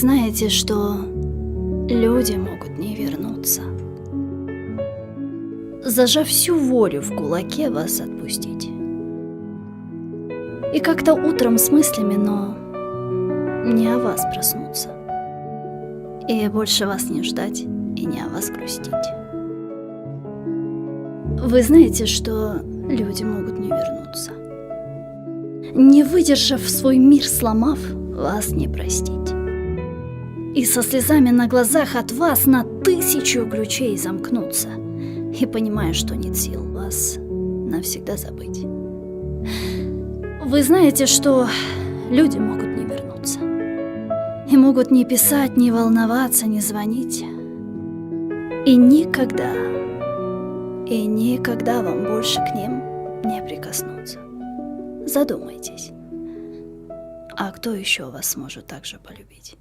Вы знаете, что люди могут не вернуться. Зажав всю волю в кулаке, вас отпустить. И как-то утром с мыслями, но не о вас проснуться. И больше вас не ждать, и не о вас грустить. Вы знаете, что люди могут не вернуться. Не выдержав свой мир, сломав, вас не простить. И со слезами на глазах от вас на 1000 ключей замкнуться. И понимая, что нет сил вас навсегда забыть. Вы знаете, что люди могут не вернуться. И могут не писать, не волноваться, не звонить. И никогда вам больше к ним не прикоснуться. Задумайтесь, а кто еще вас сможет так же полюбить?